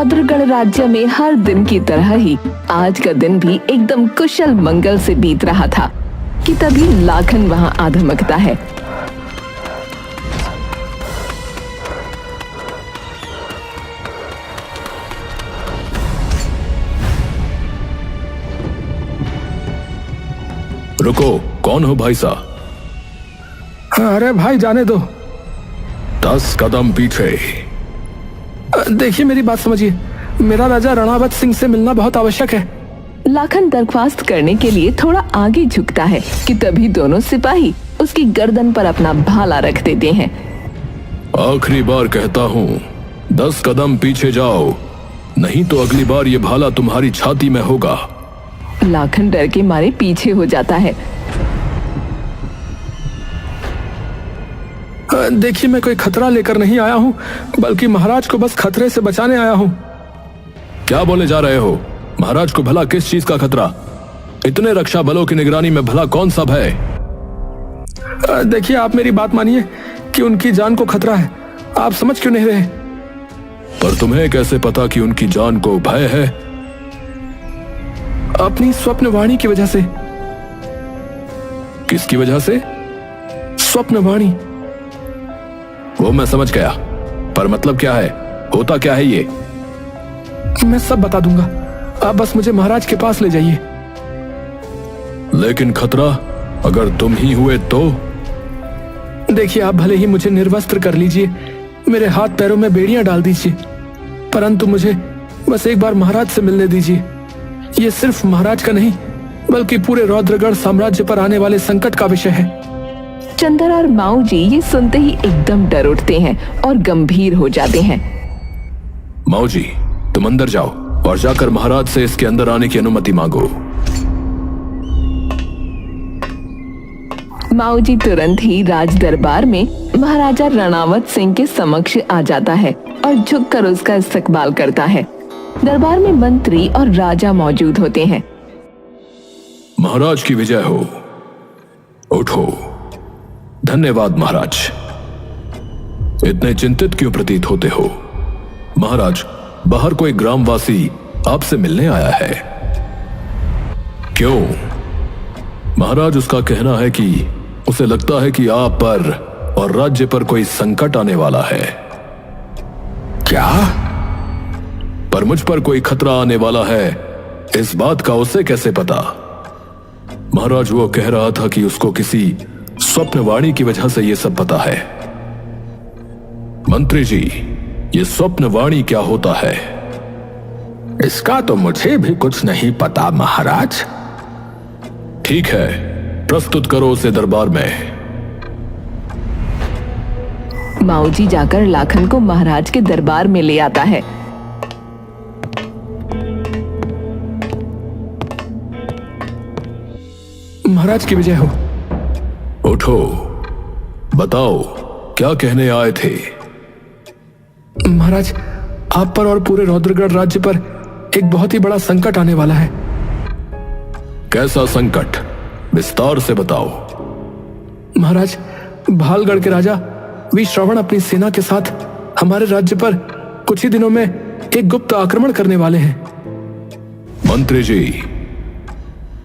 रौद्रगढ़ राज्य में हर दिन की तरह ही आज का दिन भी एकदम कुशल मंगल से बीत रहा था कि तभी लाखन वहां आ धमकता है। रुको, कौन हो भाई साहब? अरे भाई जाने दो। 10 कदम पीछे। देखिए मेरी बात समझिए, मेरा राजा रणावत सिंह से मिलना बहुत आवश्यक है। लाखन दरख्वास्त करने के लिए थोड़ा आगे झुकता है कि तभी दोनों सिपाही उसकी गर्दन पर अपना भाला रख देते हैं। आखिरी बार कहता हूँ, 10 कदम पीछे जाओ, नहीं तो अगली बार ये भाला तुम्हारी छाती में होगा। लाखन डर के मारे पीछे हो जाता है। देखिए मैं कोई खतरा लेकर नहीं आया हूँ, बल्कि महाराज को बस खतरे से बचाने आया हूँ। क्या बोले जा रहे हो? महाराज को भला किस चीज का खतरा? इतने रक्षा बलों की निगरानी में भला कौन सा भय? देखिए आप मेरी बात मानिए कि उनकी जान को खतरा है। आप समझ क्यों नहीं रहे? पर तुम्हें कैसे पता कि उनकी जान को भय है? अपनी स्वप्नवाणी की वजह से। किसकी वजह से? स्वप्नवाणी। वो मैं समझ गया, पर मतलब क्या है? होता क्या है ये? मैं सब बता दूंगा, आप बस मुझे महाराज के पास ले जाइए। लेकिन खतरा अगर तुम ही हुए तो? देखिए आप भले ही मुझे निर्वस्त्र कर लीजिए, मेरे हाथ पैरों में बेड़ियां डाल दीजिए, परंतु मुझे बस एक बार महाराज से मिलने दीजिए। ये सिर्फ महाराज का नहीं, बल्कि पूरे रौद्रगढ़ साम्राज्य पर आने वाले संकट का विषय है। चंदर और माऊ जी ये सुनते ही एकदम डर उठते हैं और गंभीर हो जाते हैं। माऊ जी, तुम अंदर जाओ और जाकर महाराज से इसके अंदर आने की अनुमति मांगो। माऊ जी तुरंत ही राज दरबार में महाराजा रणावत सिंह के समक्ष आ जाता है और झुककर उसका इस्तकबाल करता है। दरबार में मंत्री और राजा मौजूद होते हैं। महाराज की विजय हो। उठो। धन्यवाद महाराज। इतने चिंतित क्यों प्रतीत होते हो? महाराज, बाहर कोई ग्रामवासी आपसे मिलने आया है। क्यों? महाराज, उसका कहना है कि उसे लगता है कि आप पर और राज्य पर कोई संकट आने वाला है। क्या? पर मुझ पर कोई खतरा आने वाला है, इस बात का उसे कैसे पता? महाराज, वो कह रहा था कि उसको किसी स्वप्नवाणी की वजह से ये सब पता है। मंत्री जी, ये स्वप्नवाणी क्या होता है? इसका तो मुझे भी कुछ नहीं पता महाराज। ठीक है, प्रस्तुत करो उसे दरबार में। माऊ जी जाकर लाखन को महाराज के दरबार में ले आता है। महाराज की विजय हो। उठो, बताओ क्या कहने आए थे? महाराज, आप पर और पूरे रौद्रगढ़ राज्य पर एक बहुत ही बड़ा संकट आने वाला है। कैसा संकट? विस्तार से बताओ। महाराज, भालगढ़ के राजा वी श्रवण अपनी सेना के साथ हमारे राज्य पर कुछ ही दिनों में एक गुप्त आक्रमण करने वाले हैं। मंत्री जी।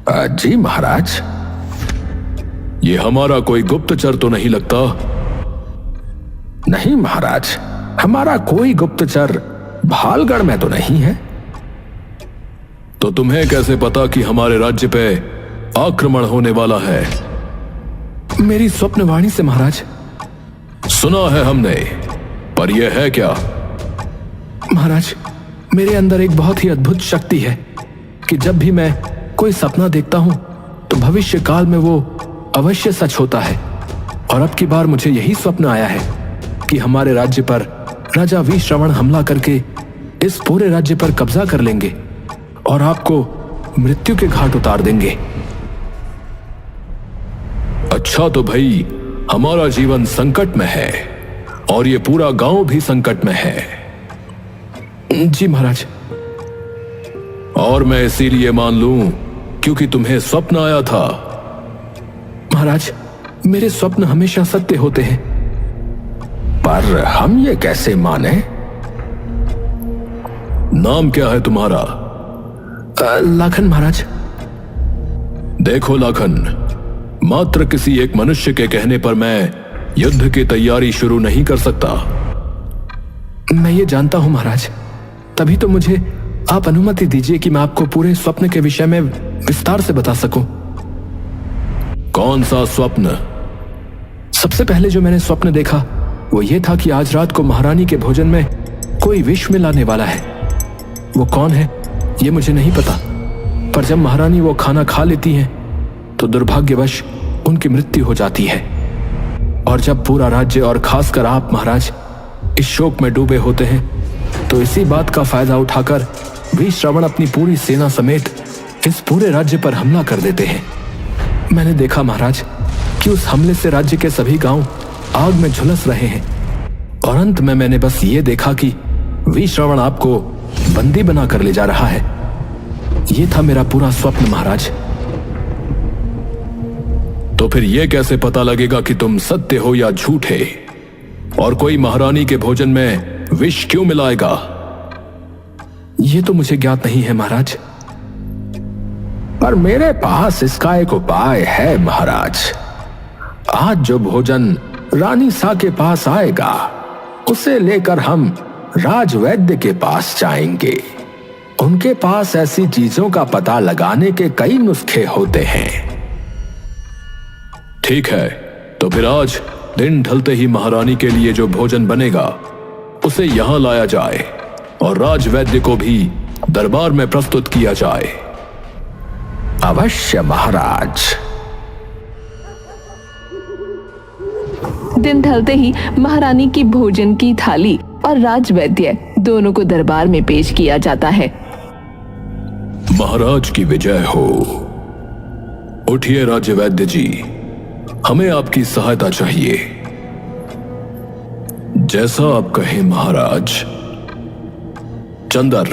जी महाराज। ये हमारा कोई गुप्तचर तो नहीं लगता? नहीं महाराज, हमारा कोई गुप्तचर भालगढ़ में तो नहीं है। तो तुम्हें कैसे पता कि हमारे राज्य पे आक्रमण होने वाला है? मेरी स्वप्नवाणी से महाराज। सुना है हमने, पर यह है क्या? महाराज, मेरे अंदर एक बहुत ही अद्भुत शक्ति है कि जब भी मैं कोई सपना देखता हूं तो भविष्य काल में वो अवश्य सच होता है। और अब की बार मुझे यही स्वप्न आया है कि हमारे राज्य पर राजा वी श्रवण हमला करके इस पूरे राज्य पर कब्जा कर लेंगे और आपको मृत्यु के घाट उतार देंगे। अच्छा, तो भाई हमारा जीवन संकट में है और ये पूरा गांव भी संकट में है। जी महाराज। और मैं इसीलिए मान लूं क्योंकि तुम्हें स्वप्न आया था? महाराज, मेरे स्वप्न हमेशा सत्य होते हैं। पर हम ये कैसे माने? नाम क्या है तुम्हारा? लाखन महाराज। देखो लाखन, मात्र किसी एक मनुष्य के कहने पर मैं युद्ध की तैयारी शुरू नहीं कर सकता। मैं ये जानता हूं महाराज, तभी तो मुझे आप अनुमति दीजिए कि मैं आपको पूरे स्वप्न के विषय में विस्तार से बता सकूं। कौन सा स्वप्न? सबसे पहले जो मैंने स्वप्न देखा वो ये था कि आज रात को महारानी के भोजन में कोई विष मिलाने वाला है। वो कौन है ये मुझे नहीं पता, पर जब महारानी वो खाना खा लेती हैं तो दुर्भाग्यवश उनकी मृत्यु हो जाती है। और जब पूरा राज्य और खासकर आप महाराज इस शोक में डूबे होते हैं तो इसी बात का फायदा उठाकर वीर श्रवण अपनी पूरी सेना समेत इस पूरे राज्य पर हमला कर देते हैं। मैंने देखा महाराज कि उस हमले से राज्य के सभी गांव आग में झुलस रहे हैं और अंत में मैंने बस ये देखा कि वीर श्रवण आपको बंदी बनाकर ले जा रहा है। ये था मेरा पूरा स्वप्न महाराज। तो फिर यह कैसे पता लगेगा कि तुम सत्य हो या झूठे? और कोई महारानी के भोजन में विष क्यों मिलाएगा? ये तो मुझे ज्ञात नहीं है महाराज। पर मेरे पास इसका एक उपाय है महाराज। आज जो भोजन रानी सा के पास आएगा उसे लेकर हम राजवैद्य के पास जाएंगे। उनके पास ऐसी चीजों का पता लगाने के कई नुस्खे होते हैं। ठीक है, तो फिर आज दिन ढलते ही महारानी के लिए जो भोजन बनेगा उसे यहां लाया जाए और राजवैद्य को भी दरबार में प्रस्तुत किया जाए। अवश्य महाराज। दिन ढलते ही महारानी की भोजन की थाली और राजवैद्य दोनों को दरबार में पेश किया जाता है। महाराज की विजय हो। उठिए राज्यवैद्य जी, हमें आपकी सहायता चाहिए। जैसा आप कहें महाराज। चंदर,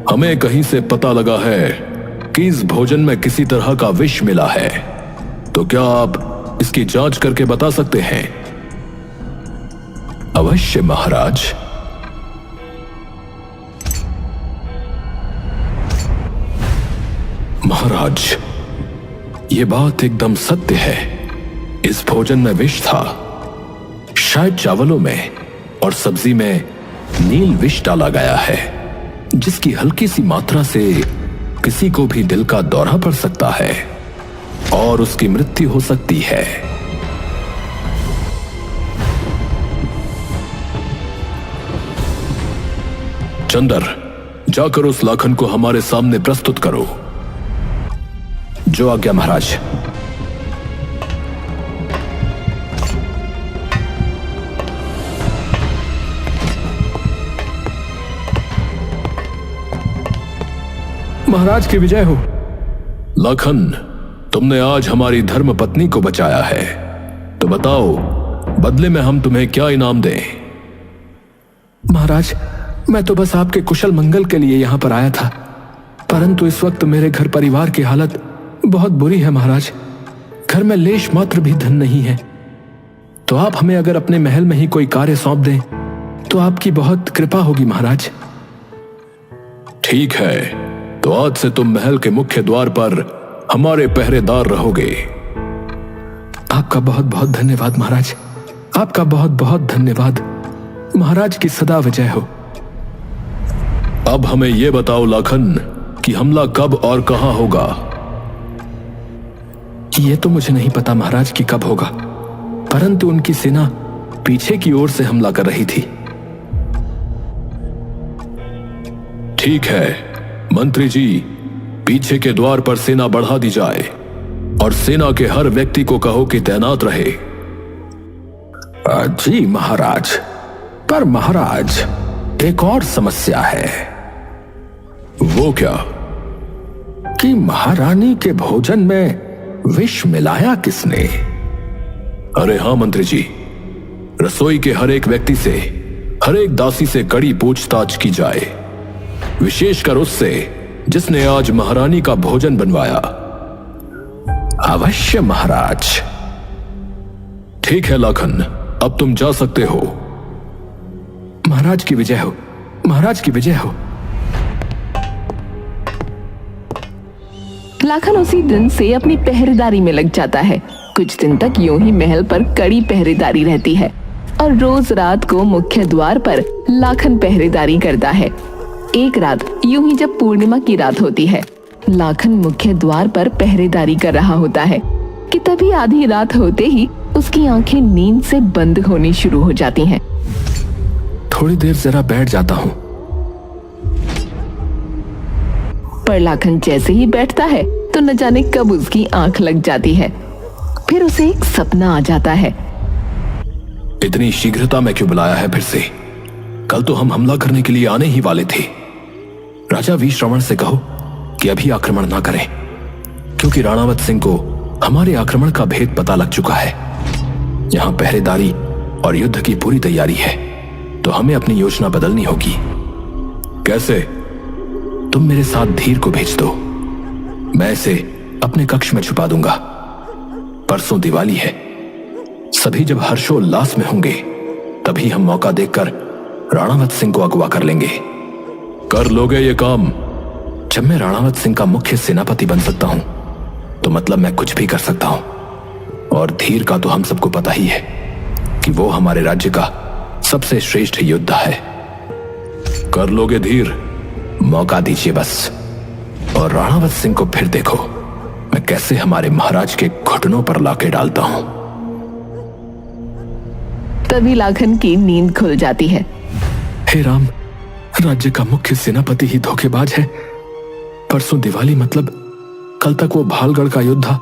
हमें कहीं से पता लगा है कि इस भोजन में किसी तरह का विष मिला है, तो क्या आप इसकी जांच करके बता सकते हैं? अवश्य महाराज। महाराज, ये बात एकदम सत्य है। इस भोजन में विष था। शायद चावलों में और सब्जी में नील विष डाला गया है, जिसकी हल्की सी मात्रा से किसी को भी दिल का दौरा पड़ सकता है और उसकी मृत्यु हो सकती है। चंदर, जाकर उस लाखन को हमारे सामने प्रस्तुत करो। जो आज्ञा महाराज। महाराज की विजय हो। लाखन, तुमने आज हमारी धर्म पत्नी को बचाया है, तो बताओ बदले में हम तुम्हें क्या इनाम दें? महाराज, मैं तो बस आपके कुशल मंगल के लिए यहां पर आया था, परंतु इस वक्त मेरे घर परिवार की हालत बहुत बुरी है महाराज। घर में लेश मात्र भी धन नहीं है, तो आप हमें अगर अपने महल में ही कोई कार्य सौंप दें तो आपकी बहुत कृपा होगी महाराज। ठीक है, तो आज से तुम महल के मुख्य द्वार पर हमारे पहरेदार रहोगे। आपका बहुत बहुत धन्यवाद महाराज। आपका बहुत बहुत धन्यवाद। महाराज की सदा विजय हो। अब हमें यह बताओ लाखन कि हमला कब और कहां होगा? ये तो मुझे नहीं पता महाराज कि कब होगा, परंतु उनकी सेना पीछे की ओर से हमला कर रही थी। ठीक है मंत्री जी, पीछे के द्वार पर सेना बढ़ा दी जाए और सेना के हर व्यक्ति को कहो कि तैनात रहे। जी महाराज। पर महाराज, एक और समस्या है। वो क्या? कि महारानी के भोजन में विष मिलाया किसने? अरे हां मंत्री जी, रसोई के हर एक व्यक्ति से, हर एक दासी से कड़ी पूछताछ की जाए, विशेषकर उससे जिसने आज महारानी का भोजन बनवाया। अवश्य महाराज। ठीक है लाखन, अब तुम जा सकते हो। महाराज की विजय हो, महाराज की विजय हो। लाखन उसी दिन से अपनी पहरेदारी में लग जाता है। कुछ दिन तक यूं ही महल पर कड़ी पहरेदारी रहती है और रोज रात को मुख्य द्वार पर लाखन पहरेदारी करता है। एक रात यूं ही जब पूर्णिमा की रात होती है, लाखन मुख्य द्वार पर पहरेदारी कर रहा होता है कि तभी आधी रात होते ही उसकी आंखें नींद से बंद होनी शुरू हो जाती हैं। थोड़ी देर जरा बैठ जाता हूं। पर लाखन जैसे ही बैठता है तो न जाने कब उसकी आंख लग जाती है। फिर उसे एक सपना आ जाता है। इतनी शीघ्रता में क्यों बुलाया है फिर से? कल तो हम हमला करने के लिए आने ही वाले थे। राजा वीर श्रवण से कहो कि अभी आक्रमण ना करें, क्योंकि राणावत सिंह को हमारे आक्रमण का भेद पता लग चुका है। यहां पहरेदारी और युद्ध की पूरी तैयारी है, तो हमें अपनी योजना बदलनी होगी। कैसे? तुम मेरे साथ धीर को भेज दो, मैं इसे अपने कक्ष में छुपा दूंगा। परसों दिवाली है, सभी जब हर्षोल्लास में होंगे तभी हम मौका देखकर राणावत सिंह को अगवा कर लेंगे। कर लोगे ये काम? जब मैं राणावत सिंह का मुख्य सेनापति बन सकता हूं तो मतलब मैं कुछ भी कर सकता हूं। और धीर का तो हम सबको पता ही है कि वो हमारे राज्य का सबसे श्रेष्ठ योद्धा है। कर लोगे धीर? मौका दीजिए बस, और राणावत सिंह को फिर देखो मैं कैसे हमारे महाराज के घुटनों पर लाके डालता हूं। तभी लाखन की नींद खुल जाती है। हे राम, राज्य का मुख्य सेनापति ही धोखेबाज है। परसों दिवाली मतलब कल तक वो भालगढ़ का योद्धा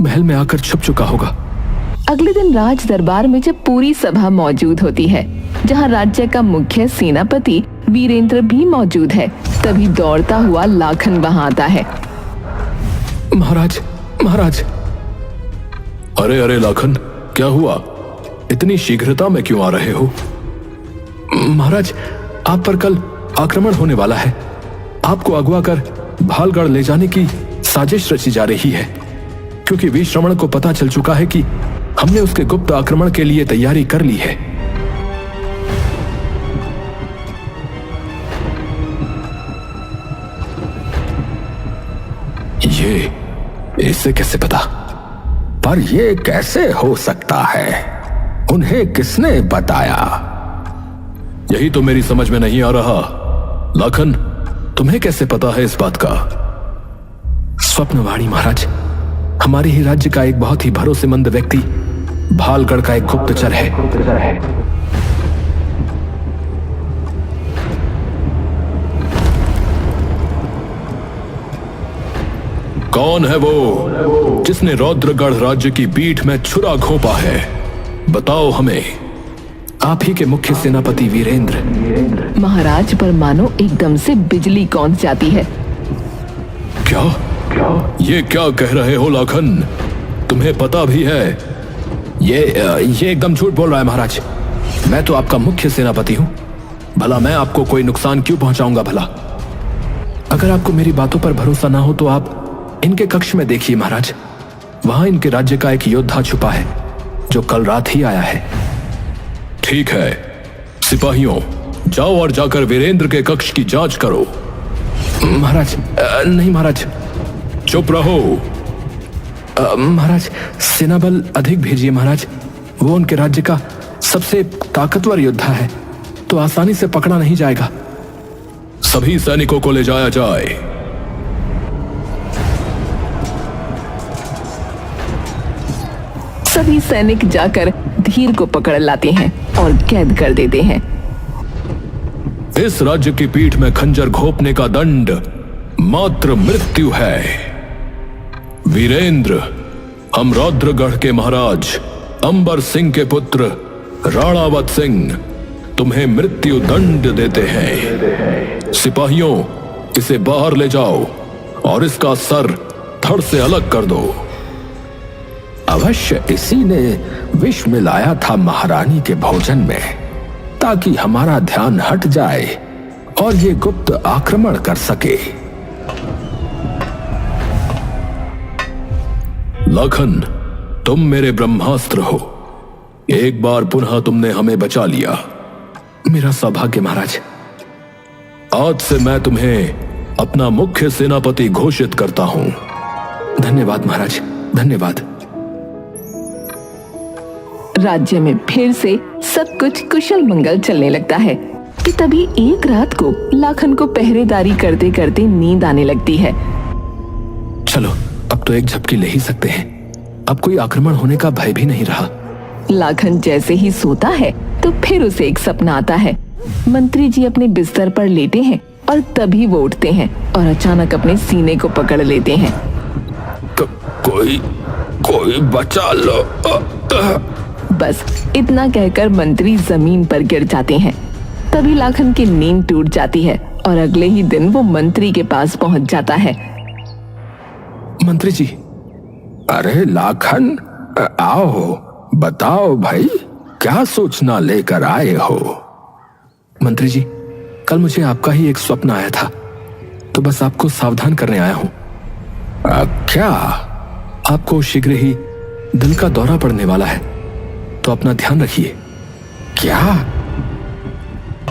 महल में आकर छुप चुका होगा। अगले दिन राज दरबार में जब पूरी सभा मौजूद होती है, जहां राज्य का मुख्य सेनापति वीरेंद्र भी मौजूद है, तभी दौड़ता हुआ लाखन वहां आता है। महाराज, महाराज। अरे अरे लाखन, क्या हुआ? इतनी शीघ्रता में क्यों आ रहे हो? महाराज, आप पर कल आक्रमण होने वाला है। आपको अगवा कर भालगढ़ ले जाने की साजिश रची जा रही है, क्योंकि वीर श्रवण को पता चल चुका है कि हमने उसके गुप्त आक्रमण के लिए तैयारी कर ली है। ये इससे कैसे पता? पर ये कैसे हो सकता है? उन्हें किसने बताया? यही तो मेरी समझ में नहीं आ रहा। लाखन, तुम्हें कैसे पता है इस बात का? स्वप्नवाणी महाराज, हमारे ही राज्य का एक बहुत ही भरोसेमंद व्यक्ति भालगढ़ का एक गुप्तचर है। कौन है वो जिसने रौद्रगढ़ राज्य की पीठ में छुरा घोंपा है? बताओ हमें। आप ही के मुख्य सेनापति वीरेंद्र। महाराज पर मानो एकदम से बिजली कौंध जाती है। क्या? ये क्या कह रहे हो लाखन? तुम्हें पता भी है? ये एकदम झूठ बोल रहा है महाराज। मैं तो आपका मुख्य सेनापति हूं। भला मैं आपको कोई नुकसान क्यों पहुंचाऊंगा भला? अगर आपको मेरी बातों पर भरोसा ना हो तो आप इनके कक्ष में देखिए महाराज। वहां इनके राज्य का एक योद्धा छुपा है जो कल रात ही आया है। ठीक है, सिपाहियों, जाओ और जाकर वीरेंद्र के कक्ष की जांच करो। महाराज, नहीं महाराज। चुप रहो। महाराज, सेना बल अधिक भेजिए महाराज। वो उनके राज्य का सबसे ताकतवर योद्धा है, तो आसानी से पकड़ा नहीं जाएगा। सभी सैनिकों को ले जाया जाए। सभी सैनिक जाकर धीर को पकड़ लाते हैं और कैद कर देते हैं। इस राज्य की पीठ में खंजर घोंपने का दंड मात्र मृत्यु है। वीरेंद्र, हम रौद्रगढ़ के महाराज अंबर सिंह के पुत्र राणावत सिंह तुम्हें मृत्यु दंड देते हैं। सिपाहियों, इसे बाहर ले जाओ और इसका सर धड़ से अलग कर दो। अवश्य इसी ने विष मिलाया था महारानी के भोजन में, ताकि हमारा ध्यान हट जाए और ये गुप्त आक्रमण कर सके। लाखन, तुम मेरे ब्रह्मास्त्र हो। एक बार पुनः तुमने हमें बचा लिया। मेरा सौभाग्य महाराज। आज से मैं तुम्हें अपना मुख्य सेनापति घोषित करता हूं। धन्यवाद महाराज, धन्यवाद। राज्य में फिर से सब कुछ कुशल मंगल चलने लगता है कि तभी एक रात को लाखन को पहरेदारी करते करते नींद आने लगती है। चलो अब तो एक झपकी ले ही सकते हैं, अब कोई आक्रमण होने का भय भी नहीं रहा। लाखन जैसे ही सोता है तो फिर उसे एक सपना आता है। मंत्री जी अपने बिस्तर पर लेटे हैं और तभी वो उठते हैं और अचानक अपने सीने को पकड़ लेते हैं। कोई बचा लो। बस इतना कहकर मंत्री जमीन पर गिर जाते हैं। तभी लाखन की नींद टूट जाती है और अगले ही दिन वो मंत्री के पास पहुंच जाता है। मंत्री जी। अरे लाखन, आओ, बताओ भाई, क्या सूचना लेकर आए हो? मंत्री जी, कल मुझे आपका ही एक स्वप्न आया था, तो बस आपको सावधान करने आया हूं। क्या? आपको शीघ्र ही दिल का दौरा पड़ने वाला है, तो अपना ध्यान रखिए। क्या?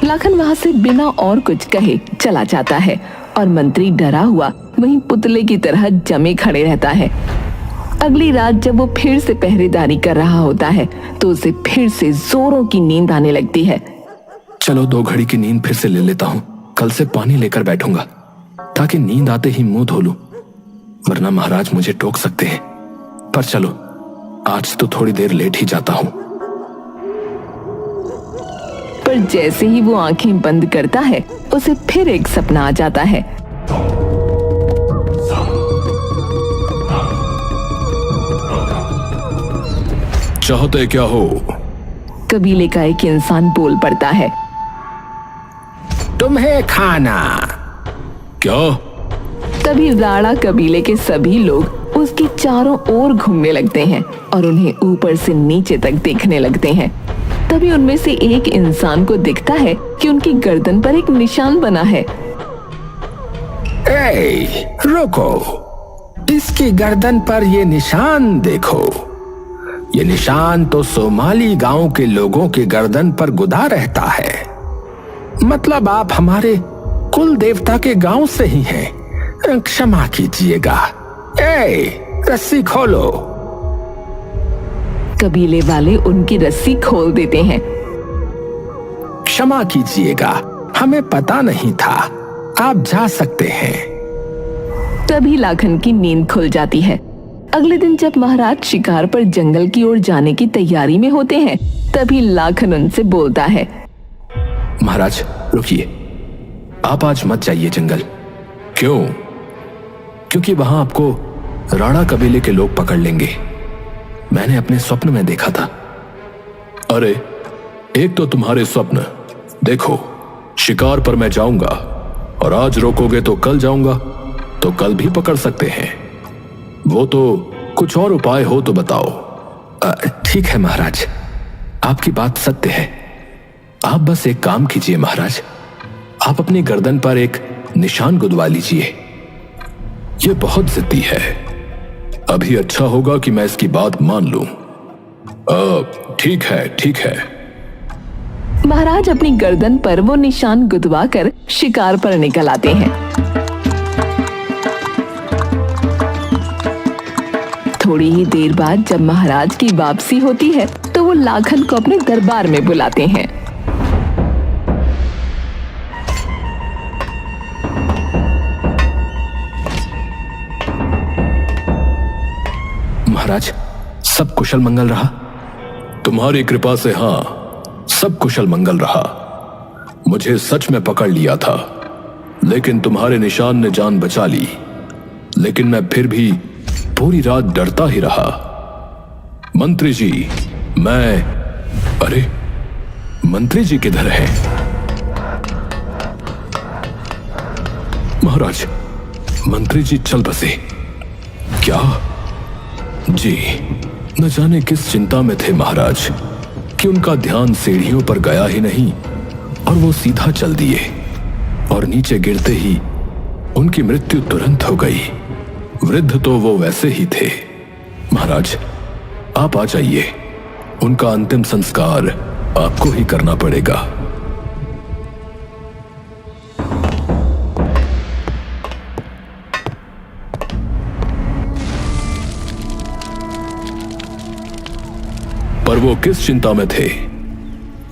लाखन वहां से बिना और कुछ कहे चला जाता है और मंत्री डरा हुआ वहीं पुतले की तरह जमे खड़े रहता है। अगली रात जब वो फिर से पहरेदारी कर रहा होता है तो उसे फिर से जोरों की नींद आने लगती है। चलो 2 घड़ी की नींद फिर से ले लेता हूँ। कल से पानी लेकर बैठूंगा ताकि नींद आते ही मुंह धो लूं, वरना महाराज मुझे टोक सकते हैं। पर चलो आज तो थोड़ी देर लेट ही जाता हूँ। पर जैसे ही वो आंखें बंद करता है उसे फिर एक सपना आ जाता है। चाहते क्या हो? कबीले का एक इंसान बोल पड़ता है। तुम्हें खाना। क्या? तभी राणा कबीले के सभी लोग उसके चारों ओर घूमने लगते हैं और उन्हें ऊपर से नीचे तक देखने लगते हैं। तभी उनमें से एक इंसान को दिखता है कि उनकी गर्दन पर एक निशान बना है। रुको, इसकी गर्दन पर ये निशान देखो। ये निशान तो सोमाली गांव के लोगों के गर्दन पर गुदा रहता है। मतलब आप हमारे कुल देवता के गांव से ही हैं। क्षमा कीजिएगा। रस्सी खोलो। कबीले वाले उनकी रस्सी खोल देते हैं। क्षमा कीजिएगा, हमें पता नहीं था। आप जा सकते हैं। तभी लाखन की नींद खुल जाती है। अगले दिन जब महाराज शिकार पर जंगल की ओर जाने की तैयारी में होते हैं तभी लाखन उनसे बोलता है। महाराज रुकिए, आप आज मत जाइए जंगल। क्यों? क्योंकि वहां आपको राणा कबीले के लोग पकड़ लेंगे। मैंने अपने स्वप्न में देखा था। अरे एक तो तुम्हारे स्वप्न देखो। शिकार पर मैं जाऊंगा और आज रोकोगे तो कल जाऊंगा, तो कल भी पकड़ सकते हैं। वो तो कुछ और उपाय हो तो बताओ। ठीक है महाराज, आपकी बात सत्य है। आप बस एक काम कीजिए महाराज, आप अपनी गर्दन पर एक निशान गुदवा लीजिए। ये बहुत जिद्दी है। अभी अच्छा होगा कि मैं इसकी बात मान लूं। ठीक है, ठीक है। महाराज अपनी गर्दन पर वो निशान गुदवा कर शिकार पर निकल आते हैं। थोड़ी ही देर बाद जब महाराज की वापसी होती है तो वो लाखन को अपने दरबार में बुलाते हैं। महाराज सब कुशल मंगल रहा? तुम्हारी कृपा से हां, सब कुशल मंगल रहा। मुझे सच में पकड़ लिया था, लेकिन तुम्हारे निशान ने जान बचा ली। लेकिन मैं फिर भी पूरी रात डरता ही रहा। मंत्री जी, अरे मंत्री जी किधर हैं? महाराज, मंत्री जी चल बसे। क्या? जी, न जाने किस चिंता में थे महाराज कि उनका ध्यान सीढ़ियों पर गया ही नहीं और वो सीधा चल दिए, और नीचे गिरते ही उनकी मृत्यु तुरंत हो गई। वृद्ध तो वो वैसे ही थे। महाराज आप आ जाइए, उनका अंतिम संस्कार आपको ही करना पड़ेगा। पर वो किस चिंता में थे,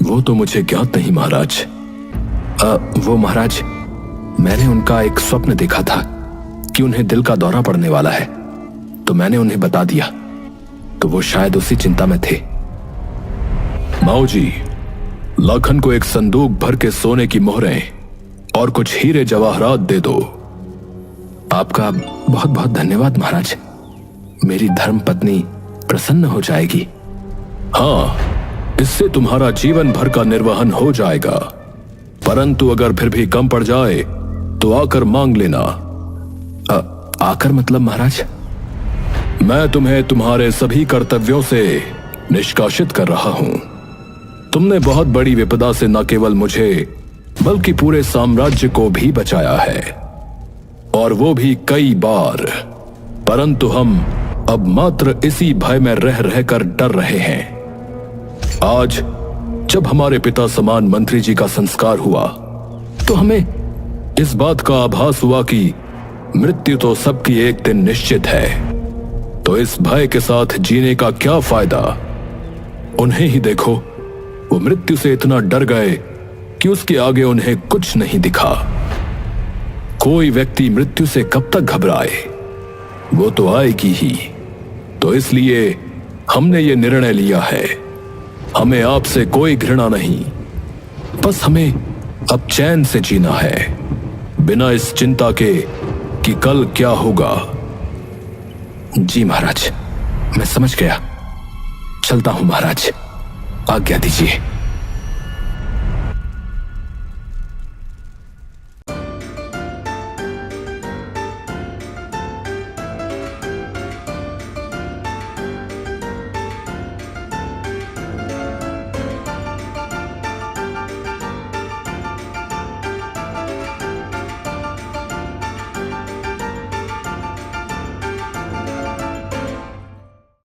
वो तो मुझे ज्ञात नहीं महाराज। वो महाराज, मैंने उनका एक स्वप्न देखा था कि उन्हें दिल का दौरा पड़ने वाला है, तो मैंने उन्हें बता दिया, तो वो शायद उसी चिंता में थे। माओ जी, लाखन को एक संदूक भर के सोने की मोहरें और कुछ हीरे जवाहरात दे दो। आपका बहुत बहुत धन्यवाद महाराज। मेरी धर्म पत्नी प्रसन्न हो जाएगी। हाँ, इससे तुम्हारा जीवन भर का निर्वहन हो जाएगा। परंतु अगर फिर भी कम पड़ जाए तो आकर मांग लेना। आकर मतलब महाराज? मैं तुम्हें तुम्हारे सभी कर्तव्यों से निष्कासित कर रहा हूं। तुमने बहुत बड़ी विपदा से न केवल मुझे बल्कि पूरे साम्राज्य को भी बचाया है, और वो भी कई बार। परंतु हम अब मात्र इसी भय में रह रहकर डर रहे हैं। आज जब हमारे पिता समान मंत्री जी का संस्कार हुआ तो हमें इस बात का आभास हुआ कि मृत्यु तो सबकी एक दिन निश्चित है। तो इस भय के साथ जीने का क्या फायदा? उन्हें ही देखो, वो मृत्यु से इतना डर गए कि उसके आगे उन्हें कुछ नहीं दिखा। कोई व्यक्ति मृत्यु से कब तक घबराए? वो तो आएगी ही। तो इसलिए हमने ये निर्णय लिया है, हमें आपसे कोई घृणा नहीं, बस हमें अब चैन से जीना है, बिना इस चिंता के कि कल क्या होगा। जी महाराज, मैं समझ गया। चलता हूं महाराज, आज्ञा दीजिए।